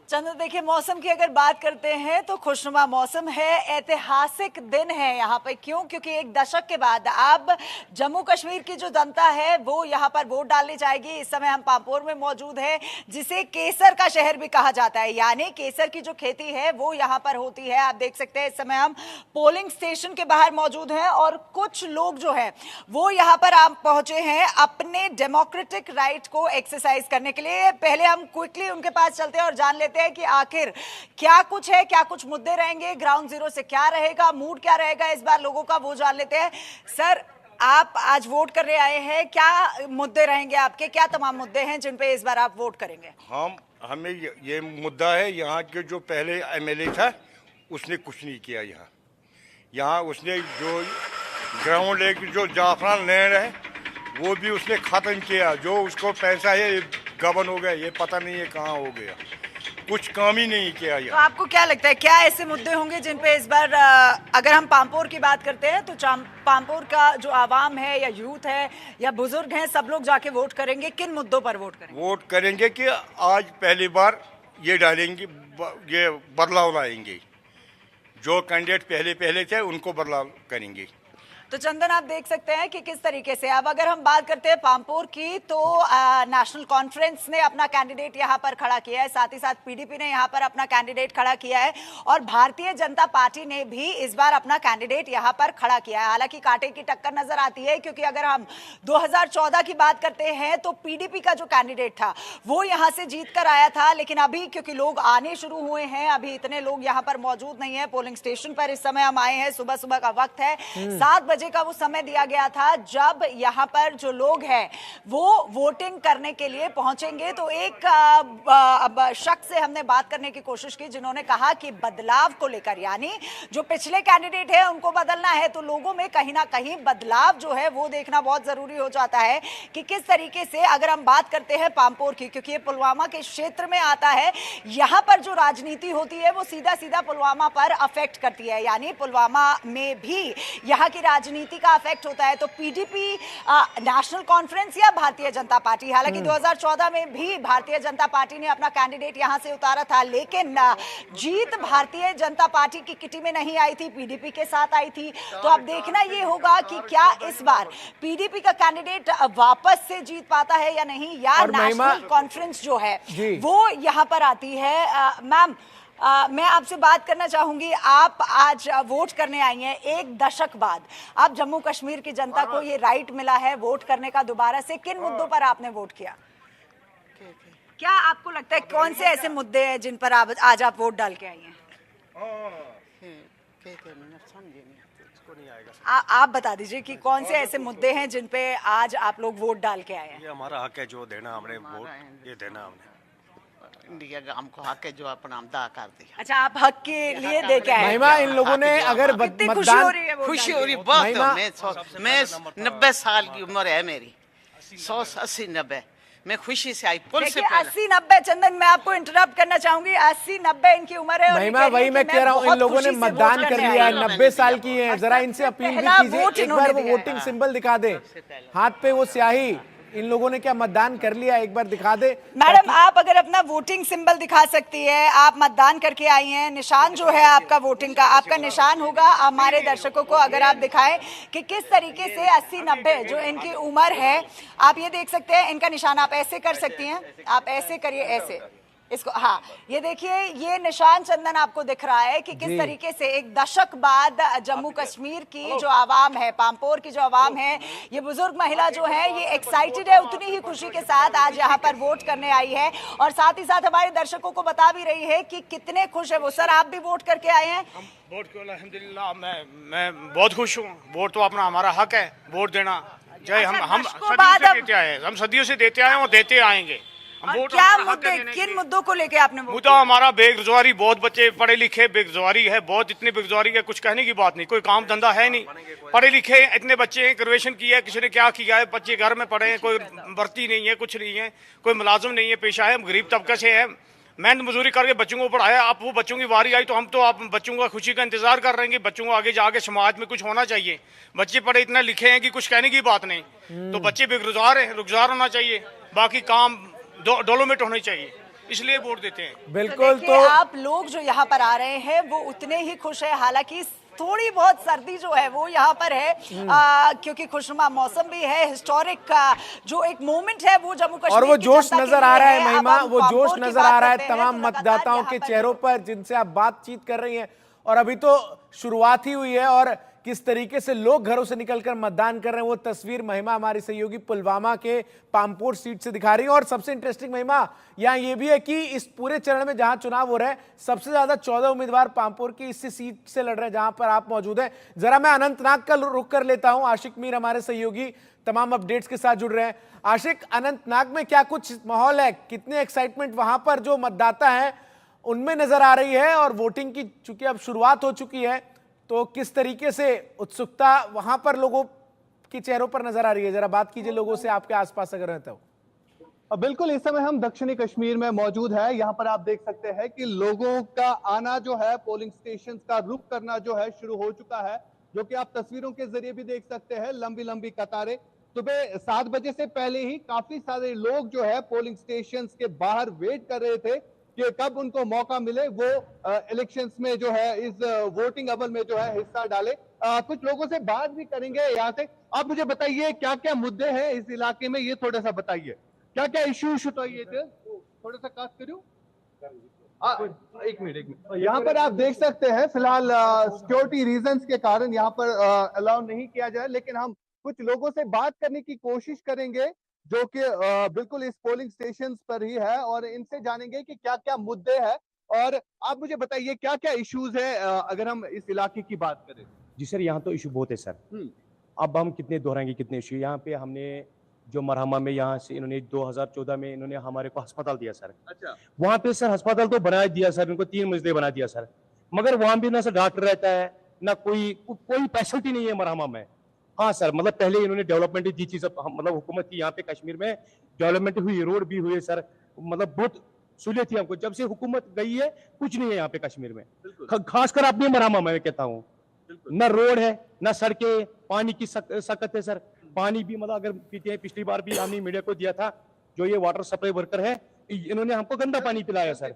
चंद्र, देखिए मौसम की अगर बात करते हैं तो खुशनुमा मौसम है, ऐतिहासिक दिन है यहाँ पे। क्यों? क्योंकि एक दशक के बाद अब जम्मू कश्मीर की जो जनता है वो यहाँ पर वोट डालने जाएगी। इस समय हम पांपोर में मौजूद है, जिसे केसर का शहर भी कहा जाता है, यानी केसर की जो खेती है वो यहाँ पर होती है। आप देख सकते हैं इस समय हम पोलिंग स्टेशन के बाहर मौजूद हैं और कुछ लोग जो है वो यहाँ पर आप पहुंचे हैं अपने डेमोक्रेटिक राइट को एक्सरसाइज करने के लिए। पहले हम क्विकली उनके पास चलते हैं और जान लेते हैं कि आखिर क्या कुछ है, क्या कुछ मुद्दे रहेंगे, ग्राउंड जीरो से क्या रहेगा, मूड क्या रहेगा इस बार लोगों का, वो जान लेते हैं। सर, आप आज वोट करने आए हैं, क्या मुद्दे रहेंगे आपके, क्या तमाम मुद्दे हैं जिन पे इस बार आप वोट करेंगे? हमें ये मुद्दा है, यहाँ के जो पहले एमएलए था उसने कुछ नहीं किया। यहाँ उसने जो ग्राउंड एक जो जाफरान लैंड है वो भी उसने खत्म किया। जो उसको पैसा है गबन हो गया, ये पता नहीं है कहाँ हो गया, कुछ काम ही नहीं किया। तो आपको क्या लगता है क्या ऐसे मुद्दे होंगे जिन पे इस बार अगर हम पांपोर की बात करते हैं तो पांपोर का जो आवाम है या यूथ है या बुजुर्ग हैं, सब लोग जाके वोट करेंगे? किन मुद्दों पर वोट करेंगे? वोट करेंगे कि आज पहली बार ये डालेंगे, ये बदलाव लाएंगे। जो कैंडिडेट पहले थे उनको बदलाव करेंगे। तो चंदन, आप देख सकते हैं कि किस तरीके से अब अगर हम बात करते हैं पांपोर की तो नेशनल कॉन्फ्रेंस ने अपना कैंडिडेट यहां पर खड़ा किया है, साथ ही साथ पीडीपी ने यहां पर अपना कैंडिडेट खड़ा किया है और भारतीय जनता पार्टी ने भी इस बार अपना कैंडिडेट यहां पर खड़ा किया है। हालांकि कांटे की टक्कर नजर आती है, क्योंकि अगर हम 2014 की बात करते हैं तो पीडीपी का जो कैंडिडेट था वो यहां से जीत कर आया था, लेकिन अभी क्योंकि लोग आने शुरू हुए हैं, अभी इतने लोग यहां पर मौजूद नहीं है। पोलिंग स्टेशन पर इस समय हम आए हैं, सुबह सुबह का वक्त है, 7 बजे का वो समय दिया गया था जब यहां पर जो लोग हैं वो वोटिंग करने के लिए पहुंचेंगे। तो एक शख्स से हमने बात करने की कोशिश की जिन्होंने कहा कि बदलाव को लेकर, यानी जो पिछले कैंडिडेट है उनको बदलना है, तो लोगों में कहीं ना कहीं बदलाव जो है वो देखना बहुत जरूरी हो जाता है कि किस तरीके से। अगर हम बात करते हैं पांपोर की, क्योंकि ये पुलवामा के क्षेत्र में आता है, यहां पर जो राजनीति होती है वो सीधा सीधा पुलवामा पर अफेक्ट करती है, यानी पुलवामा में भी यहां की राजनीति का अफेक्ट होता है। तो पीडीपी, नेशनल कॉन्फ्रेंस या भारतीय जनता पार्टी, हालांकि 2014 में भी भारतीय जनता पार्टी ने अपना कैंडिडेट यहां से उतारा था, लेकिन जीत भारतीय जनता पार्टी की किटी में नहीं आई थी, पीडीपी के साथ आई थी। तो अब देखना ये होगा कि क्या इस बार पीडीपी का कैंडिडेट वापस से जीत पाता है या नहीं, या नेशनल कॉन्फ्रेंस जो है वो यहां पर आती है। मैम, मैं आपसे बात करना चाहूंगी, आप आज वोट करने आई हैं एक दशक बाद, आप जम्मू कश्मीर की जनता को ये राइट मिला है वोट करने का दोबारा से, किन मुद्दों पर आपने वोट किया? क्या आपको लगता है कौन से ऐसे मुद्दे हैं जिन पर आज आप वोट डाल के आई हैं? आप बता दीजिए कि कौन से ऐसे मुद्दे हैं जिन पे आज आप लोग वोट डाल के आए हैं? ये हमारा हक है, जो देना हमने वोट, ये देना हमने इंडिया का हमको हक है, जो अपना अदा कर दिया। अच्छा, आप हक के लिए दे के आए? महिमा, इन लोगों ने अगर मतदान, खुशी हो रही बहुत। मैं 90 साल की उम्र है मेरी, 180-90, मैं खुशी से आई। पुल से 80-90, चंदन मैं आपको इंटरप्ट करना चाहूंगी, 80-90 इनकी उम्र है। महिमा, वही मैं कह रहा हूँ, इन लोगों ने मतदान कर लिया है, 90 साल की है, जरा इनसे अपील भी कीजिए, एक बार वो वोटिंग सिंबल दिखा दे, हाथ पे वो स्याही, इन लोगों ने क्या मतदान कर लिया, एक बार दिखा दे। मैडम, आप अगर अपना वोटिंग सिंबल दिखा सकती है, आप मतदान करके आई हैं, निशान जो है आपका वोटिंग का, आपका निशान होगा, हमारे दर्शकों को अगर आप दिखाएं कि किस तरीके से 80-90 जो इनकी उम्र है, आप ये देख सकते हैं इनका निशान, आप ऐसे कर सकती हैं, आप ऐसे करिए, ऐसे इसको, हाँ ये देखिए, ये निशान चंदन आपको दिख रहा है कि किस तरीके से एक दशक बाद जम्मू कश्मीर की जो आवाम है, पांपोर की जो आवाम है, ये बुजुर्ग महिला जो है ये एक्साइटेड है, उतनी ही खुशी के साथ आज यहाँ पर वोट करने आई है और साथ ही साथ हमारे दर्शकों को बता भी रही है कि कितने खुश है वो। सर, आप भी वोट करके आए हैं? वोट को अल्हम्दुलिल्लाह मैं बहुत खुश हूँ। वोट तो अपना हमारा हक है, वोट देना। जय हम सदियों से देते आए हैं, हम सदियों से देते आए हैं और देते आएंगे। क्या मुद्दे, किन मुद्दों को लेके आपने वोट? मुद्दा हमारा बेरोजगारी, बहुत बच्चे पढ़े लिखे, बेरोजगारी है बहुत, इतनी बेरोजगारी है कुछ कहने की बात नहीं, कोई काम धंधा है नहीं, पढ़े लिखे इतने बच्चे हैं, ग्रेजुएशन किया है, किसी ने क्या किया है, बच्चे घर में पढ़े हैं, कोई भर्ती नहीं है, कुछ नहीं है, कोई मुलाजिम नहीं है, पेशा है, गरीब तबके से है, मेहनत मजदूरी करके बच्चों को पढ़ाया। अब वो बच्चों की बारी आई तो हम तो आप बच्चों का खुशी का इंतजार कर रहे हैं कि बच्चों को आगे जाके समाज में कुछ होना चाहिए। बच्चे पढ़े इतना लिखे हैं कि कुछ कहने की बात नहीं, तो बच्चे बेरोजगार हैं, रोजगार होना चाहिए, बाकी काम डेवलपमेंट होनी चाहिए, इसलिए वोट देते हैं। बिल्कुल। देखिए, तो आप लोग जो यहाँ पर आ रहे हैं वो उतने ही खुश है, हालांकि थोड़ी बहुत सर्दी जो है वो यहाँ पर है, क्योंकि खुशनुमा मौसम भी है। हिस्टोरिक का जो एक मोमेंट है वो जम्मू कश्मीर और वो की जोश जनता के नजर लिए आ रहा है अब महिमा, हम वो जोश पापोर की नजर बात आ रहा है करते हैं, तमाम तो लगातार मतदाताओं यहाँ के पर चेहरों पर जिनसे आप बातचीत कर रही हैं। और अभी तो शुरुआत ही हुई है और किस तरीके से लोग घरों से निकलकर मतदान कर रहे हैं वो तस्वीर महिमा हमारी सहयोगी पुलवामा के पामपोर सीट से दिखा रही है। और सबसे इंटरेस्टिंग महिमा यहाँ ये भी है कि इस पूरे चरण में जहां चुनाव हो रहा है सबसे ज्यादा 14 उम्मीदवार पामपोर की इसी सीट से लड़ रहे हैं जहां पर आप मौजूद हैं। जरा मैं अनंतनाग का रुख कर लेता हूं, आशिक मीर हमारे सहयोगी तमाम अपडेट्स के साथ जुड़ रहे हैं। आशिक, अनंतनाग में क्या कुछ माहौल है, कितने एक्साइटमेंट वहां पर जो मतदाता है उनमें नजर आ रही है? और वोटिंग की चूंकि अब शुरुआत हो चुकी है तो किस तरीके से उत्सुकता वहां पर लोगों के चेहरों पर नजर आ रही है? जरा बात कीजिए लोगों से आपके आसपास अगर रहते हो। बिल्कुल, इस समय हम दक्षिणी कश्मीर में मौजूद है। यहाँ पर आप देख सकते हैं कि लोगों का आना जो है, पोलिंग स्टेशन का रुख करना जो है शुरू हो चुका है, जो कि आप तस्वीरों के जरिए भी देख सकते हैं। लंबी लंबी कतारें, सुबह 7 बजे से पहले ही काफी सारे लोग जो है पोलिंग स्टेशन के बाहर वेट कर रहे थे कि कब उनको मौका मिले वो इलेक्शंस में जो है इस वोटिंग अमल में जो है हिस्सा डाले। कुछ लोगों से बात भी करेंगे यहाँ से। आप मुझे बताइए क्या क्या मुद्दे हैं इस इलाके में, ये थोड़ा सा बताइए क्या क्या इश्यूज बताइए थे, थोड़ा सा काट करूं। एक मिनट। यहाँ पर आप देख सकते हैं फिलहाल सिक्योरिटी रीजंस के कारण यहाँ पर अलाउ नहीं किया जाए, लेकिन हम कुछ लोगों से बात करने की कोशिश करेंगे जो कि बिल्कुल इस पोलिंग स्टेशन पर ही है और इनसे जानेंगे कि क्या क्या मुद्दे हैं। और आप मुझे बताइए क्या क्या इश्यूज है अगर हम इस इलाके की बात करें। जी सर, यहाँ तो इशू बहुत है सर। अब हम कितने दोहराएंगे कितने इशू। यहाँ पे हमने जो मरहमा में यहाँ से इन्होंने 2014 में इन्होंने हमारे को अस्पताल दिया सर। अच्छा, वहाँ पे सर अस्पताल तो बना दिया सर, इनको 3 मंजिले बना दिया सर, मगर वहाँ भी ना सर डॉक्टर रहता है ना कोई फैसिलिटी नहीं है मरहमा में। हाँ सर, मतलब पहले इन्होंने डेवलपमेंट दी थी, सब मतलब हुकूमत की यहाँ पे कश्मीर में डेवलपमेंट हुई, रोड भी हुए सर, मतलब बहुत सहूलियत थी हमको। जब से हुकूमत गई है कुछ नहीं है यहाँ पे कश्मीर में, खासकर अपने मरहमा में कहता हूँ। न रोड है न सड़कें, पानी की सकत है सर। पानी भी मतलब अगर पीते हैं, पिछली बार भी हमने मीडिया को दिया था, जो ये वाटर सप्लाई वर्कर है इन्होंने हमको गंदा पानी पिलाया सर,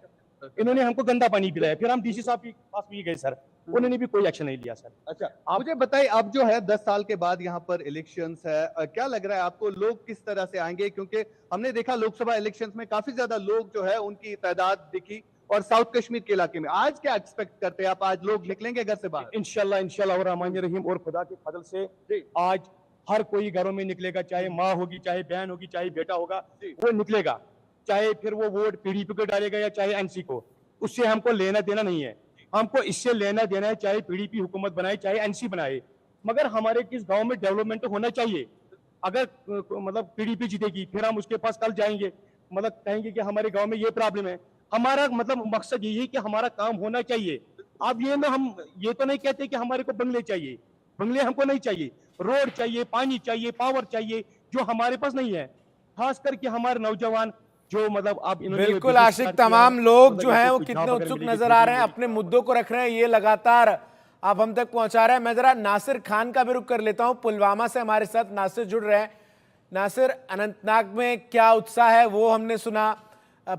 इन्होंने हमको गंदा पानी पिलाया। फिर हम डीसी साहब के पास भी गए सर, उन्होंने भी कोई एक्शन नहीं लिया सर। अच्छा, मुझे बताइए अब जो है 10 साल के बाद यहाँ पर इलेक्शंस है, क्या लग रहा है आपको लोग किस तरह से आएंगे? क्योंकि हमने देखा लोकसभा इलेक्शंस में काफी ज्यादा लोग जो है उनकी तादाद दिखी, और साउथ कश्मीर के इलाके में आज क्या एक्सपेक्ट करते हैं आप? आज लोग निकलेंगे घर से बाहर? इंशाल्लाह और रहमान रहीम और खुदा के फजल से आज हर कोई घरों में निकलेगा, चाहे माँ होगी, चाहे बहन होगी, चाहे बेटा होगा, वो निकलेगा। चाहे फिर वो वोट पीडीपी को डालेगा या चाहे एनसी को, उससे हमको लेना देना नहीं है। हमको इससे लेना देना है चाहे पीडीपी हुकूमत बनाए चाहे एनसी बनाए, मगर हमारे किस गांव में डेवलपमेंट होना चाहिए। अगर मतलब पीडीपी जीतेगी फिर हम उसके पास कल जाएंगे, मतलब कहेंगे कि हमारे गांव में ये प्रॉब्लम है। हमारा मतलब मकसद यही है कि हमारा काम होना चाहिए। अब ये ना हम ये तो नहीं कहते कि हमारे को बंगले चाहिए, बंगले हमको नहीं चाहिए, रोड चाहिए, पानी चाहिए, पावर चाहिए, जो हमारे पास नहीं है। खास करके हमारे नौजवान जो मतलब आप बिल्कुल आशिक, तमाम लोग जो हैं वो कितने उत्सुक नजर आ रहे हैं, अपने मुद्दों को रख रहे हैं, ये लगातार आप हम तक पहुंचा रहे हैं। मैं जरा नासिर खान का भी रुख कर लेता हूं, पुलवामा से हमारे साथ नासिर जुड़ रहे हैं। नासिर, अनंतनाग में क्या उत्साह है वो हमने सुना,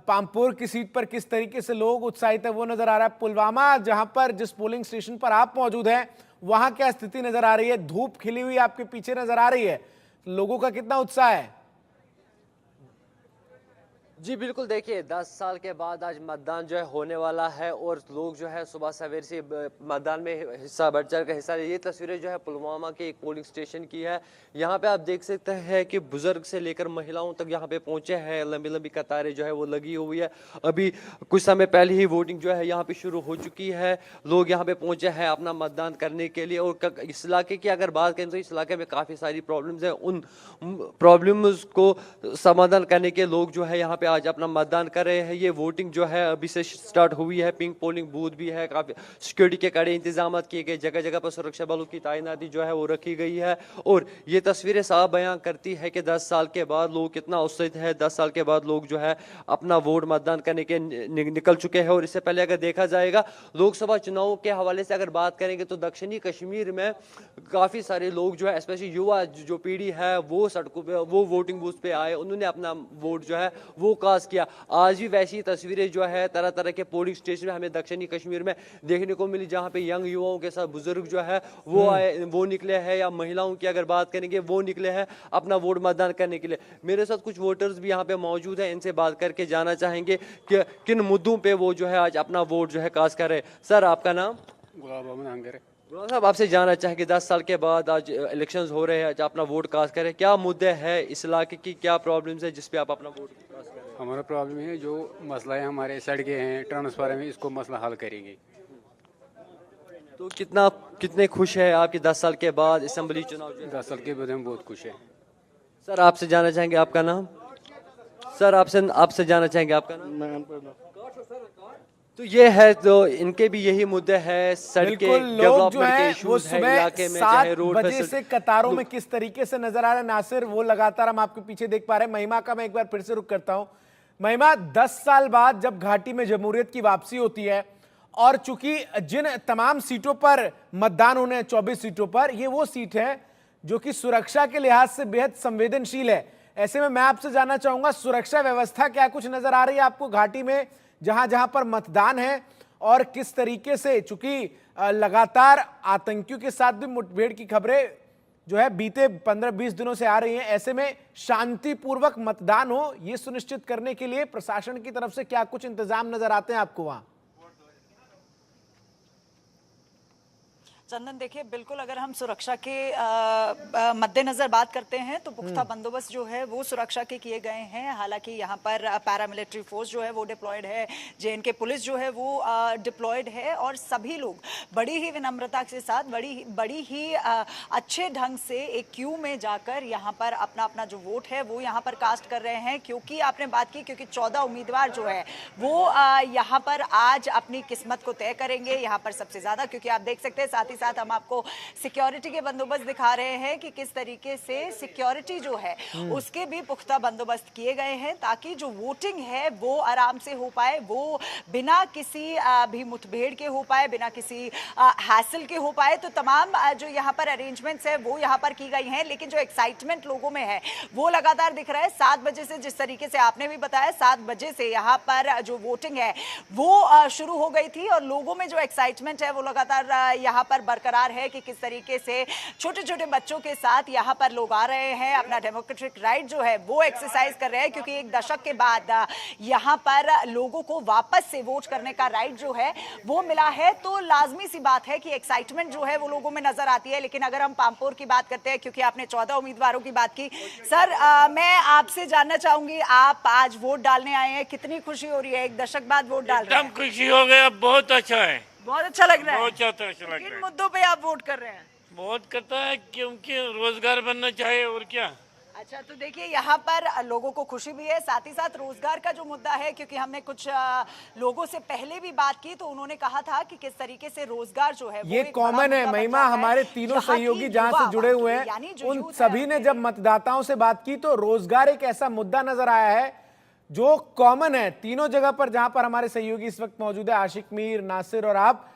पामपोर की सीट पर किस तरीके से लोग उत्साहित है वो नजर आ रहा है। पुलवामा जहां पर जिस पोलिंग स्टेशन पर आप मौजूद हैं वहां क्या स्थिति नजर आ रही है? धूप खिली हुई आपके पीछे नजर आ रही है, लोगों का कितना उत्साह है? जी बिल्कुल, देखिए 10 साल के बाद आज मतदान जो है होने वाला है और लोग जो है सुबह सवेर से मतदान में हिस्सा बढ़ चढ़ कर हिस्सा। ये तस्वीरें जो है पुलवामा के एक पोलिंग स्टेशन की है। यहाँ पे आप देख सकते हैं कि बुजुर्ग से लेकर महिलाओं तक यहाँ पे पहुँचे हैं, लंबी लंबी कतारें जो है वो लगी हुई है। अभी कुछ समय पहले ही वोटिंग जो है यहाँ पे शुरू हो चुकी है, लोग यहाँ पे पहुँचे हैं अपना मतदान करने के लिए। और इस इलाके की अगर बात करें तो इस इलाके में काफ़ी सारी प्रॉब्लम्स हैं, उन प्रॉब्लम्स को समाधान करने के लोग जो है यहाँ पे आज अपना मतदान कर रहे हैं। ये वोटिंग जो है अभी से स्टार्ट हुई है, पिंक पोलिंग बूथ भी है, काफी सिक्योरिटी के कड़े इंतजाम किए गए, जगह जगह पर सुरक्षा बलों की तैनाती जो है वो रखी गई है। और ये तस्वीरें साफ बयां करती है कि 10 साल के बाद लोग कितना उत्साहित है। 10 साल के बाद लोग जो है अपना वोट मतदान करने के निकल चुके हैं। और इससे पहले अगर देखा जाएगा लोकसभा चुनाव के हवाले से अगर बात करेंगे तो दक्षिणी कश्मीर में काफी सारे लोग जो है स्पेशली युवा जो पीढ़ी है वो सड़कों पे वो वोटिंग बूथ पे आए, उन्होंने अपना वोट जो है वो कास्ट किया। आज भी वैसी तस्वीरें जो है तरह तरह के पोलिंग स्टेशन में हमें दक्षिणी कश्मीर में देखने को मिली, जहाँ पे यंग युवाओं के साथ बुजुर्ग जो है वो आए, वो निकले हैं, या महिलाओं की अगर बात करेंगे वो निकले हैं अपना वोट मतदान करने के लिए। मेरे साथ कुछ वोटर्स भी यहाँ पे मौजूद हैं, इनसे बात करके जाना चाहेंगे कि किन मुद्दों पे वो जो है आज अपना वोट जो है कास्ट कर रहे हैं। सर, आपका नाम? गुलाब अहमद। गुलाब साहब, आपसे जानना चाहेंगे 10 साल के बाद आज इलेक्शंस हो रहे हैं, आज अपना वोट कास्ट करें, क्या मुद्दे हैं इस इलाके की, क्या प्रॉब्लम्स है जिस पे आप अपना वोट कास्ट करें? हमारा प्रॉब्लम है जो मसला है, हमारे सड़कें हैं, ट्रांसफार्मर है, इसको मसला हल करेंगे। तो कितने खुश है आपके 10 साल के बाद असेंबली चुनाव? 10 साल के बाद हम बहुत खुश हैं। सर, आपसे जानना चाहेंगे आपका नाम? सर, आपसे जानना चाहेंगे आपका नाम? तो ये है, तो इनके भी यही मुद्दे हैं, सड़कें, डेवलपमेंट के इश्यूज हैं इलाके में, चाहे रोड 7 बजे से कतारों में किस तरीके से नजर आ रहा है नासिर, वो लगातार हम आपके पीछे देख पा रहे हैं। महिमा का मैं एक बार फिर से रुख करता हूं। महिमा, 10 साल बाद जब घाटी में जमहूरियत की वापसी होती है और चूंकि जिन तमाम सीटों पर मतदान होने हैं, 24 सीटों पर, ये वो सीट है जो कि सुरक्षा के लिहाज से बेहद संवेदनशील है। ऐसे में मैं आपसे जानना चाहूंगा, सुरक्षा व्यवस्था क्या कुछ नजर आ रही है आपको घाटी में जहां जहां पर मतदान है, और किस तरीके से, चूंकि लगातार आतंकियों के साथ भी मुठभेड़ की खबरें जो है बीते 15-20 दिनों से आ रही हैं, ऐसे में शांतिपूर्वक मतदान हो यह सुनिश्चित करने के लिए प्रशासन की तरफ से क्या कुछ इंतजाम नजर आते हैं आपको वहां? चंदन, देखिए, बिल्कुल अगर हम सुरक्षा के मद्देनजर बात करते हैं तो पुख्ता बंदोबस्त जो है वो सुरक्षा के किए गए हैं। हालांकि यहाँ पर पैरामिलिट्री फोर्स जो है वो डिप्लॉयड है, जेएनके पुलिस जो है वो डिप्लॉयड है, और सभी लोग बड़ी ही विनम्रता के साथ, बड़ी ही अच्छे ढंग से एक क्यू में जाकर यहाँ पर अपना अपना जो वोट है वो यहाँ पर कास्ट कर रहे हैं। क्योंकि आपने बात की, क्योंकि 14 उम्मीदवार जो है वो यहाँ पर आज अपनी किस्मत को तय करेंगे। यहाँ पर सबसे ज्यादा, क्योंकि आप देख सकते हैं, साथ ही साथ हम आपको सिक्योरिटी के बंदोबस्त दिखा रहे हैं कि किस तरीके से सिक्योरिटी जो है उसके भी पुख्ता बंदोबस्त किए गए हैं, ताकि जो वोटिंग है वो आराम से हो पाए, वो बिना किसी भी मुठभेड़ के हो पाए, बिना किसी हैसल के हो पाए। तो तमाम जो यहाँ पर अरेंजमेंट्स है वो यहाँ पर की गई हैं। लेकिन जो एक्साइटमेंट लोगों में है वो लगातार दिख रहा है। 7 बजे से, जिस तरीके से आपने भी बताया, 7 बजे से यहाँ पर जो वोटिंग है वो शुरू हो गई थी, और लोगों में जो एक्साइटमेंट है वो लगातार यहाँ पर बरकरार है कि किस तरीके से छोटे छोटे बच्चों के साथ यहाँ पर लोग आ रहे हैं, अपना डेमोक्रेटिक राइट जो है वो एक्सरसाइज कर रहे हैं। क्योंकि एक दशक के बाद यहाँ पर लोगों को वापस से वोट करने का राइट जो है वो मिला है, तो लाजमी सी बात है कि एक्साइटमेंट जो है वो लोगों में नजर आती है। लेकिन अगर हम पामपोर की बात करते हैं, क्योंकि आपने 14 उम्मीदवारों की बात की, सर मैं आपसे जानना चाहूंगी, आप आज वोट डालने आए हैं, कितनी खुशी हो रही है? एक दशक बाद वोट डाल रहे हैं। एकदम खुशी हो गया, बहुत अच्छा है, बहुत अच्छा लग रहा है। बहुत अच्छा लग रहा है। किन मुद्दों पे आप वोट कर रहे हैं? बहुत करता है, क्योंकि रोजगार बनना चाहिए, और क्या। अच्छा, तो देखिए, यहाँ पर लोगों को खुशी भी है, साथ ही साथ रोजगार का जो मुद्दा है, क्योंकि हमने कुछ लोगों से पहले भी बात की तो उन्होंने कहा था कि किस तरीके से रोजगार जो है ये कॉमन है। महिमा, हमारे तीनों सहयोगी जहां से जुड़े हुए हैं उन सभी ने जब मतदाताओं से बात की तो रोजगार एक ऐसा मुद्दा नजर आया है जो कॉमन है तीनों जगह पर, जहां पर हमारे सहयोगी इस वक्त मौजूद है, आशिक मीर, नासिर और आप,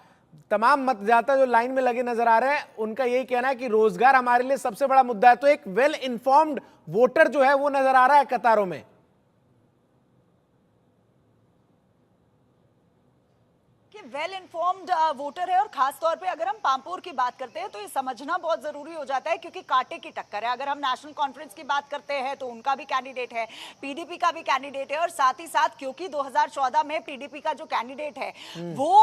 तमाम मतदाता जो लाइन में लगे नजर आ रहे हैं, उनका यही कहना है कि रोजगार हमारे लिए सबसे बड़ा मुद्दा है। तो एक वेल इन्फॉर्म्ड वोटर जो है वो नजर आ रहा है कतारों में। वेल इन्फॉर्म्ड वोटर है, और खास तौर पे अगर हम पामपोर की बात करते हैं तो ये समझना बहुत जरूरी हो जाता है, क्योंकि कांटे की टक्कर है। अगर हम नेशनल कॉन्फ्रेंस की बात करते हैं तो उनका भी कैंडिडेट है, पीडीपी का भी कैंडिडेट है, और साथ ही साथ क्योंकि 2014 में पीडीपी का जो कैंडिडेट है वो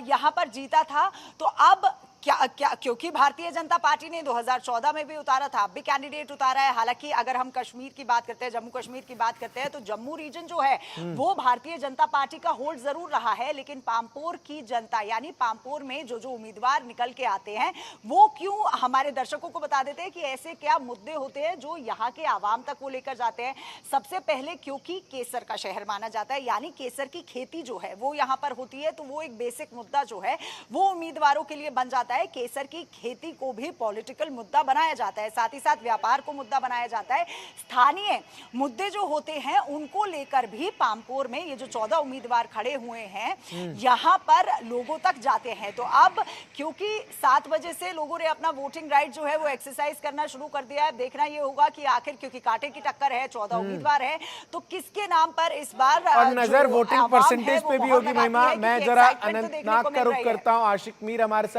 यहाँ पर जीता था, तो अब क्या क्योंकि भारतीय जनता पार्टी ने 2014 में भी उतारा था, अब भी कैंडिडेट उतारा है। हालांकि अगर हम कश्मीर की बात करते हैं, जम्मू कश्मीर की बात करते हैं, तो जम्मू रीजन जो है वो भारतीय जनता पार्टी का होल्ड जरूर रहा है। लेकिन पामपोर की जनता, यानी पामपोर में जो उम्मीदवार निकल के आते हैं, वो क्यों, हमारे दर्शकों को बता देते हैं कि ऐसे क्या मुद्दे होते हैं जो यहाँ के आवाम तक वो लेकर जाते हैं। सबसे पहले, क्योंकि केसर का शहर माना जाता है, यानी केसर की खेती जो है वो यहाँ पर होती है, तो वो एक बेसिक मुद्दा जो है वो उम्मीदवारों के लिए बन जाता है। जाता है, केसर की खेती को भी पॉलिटिकल मुद्दा बनाया जाता है, साथ ही साथ व्यापार को मुद्दा बनाया जाता है। स्थानीय मुद्दे जो होते हैं उनको लेकर भी पामपोर में ये जो 14 उम्मीदवार खड़े हुए हैं यहाँ पर लोगों तक जाते हैं। तो अब क्योंकि 7 बजे से लोगों ने अपना वोटिंग राइट जो है वो एक्सरसाइज करना शुरू कर दिया है, देखना ये होगा कि आखिर, क्योंकि कांटे की टक्कर है, 14 उम्मीदवार है, तो किसके नाम पर इस बार और नजर जो वोटिंग आवाम परसेंटेज है, वो पे भी मोहर होगी। लगाती महिमा, है, मैं क्योंकि जरा excitement तो देखने अनंतनाग को का मिल रुख रही है। करता हूँ। आशिक मीर हमारे साथ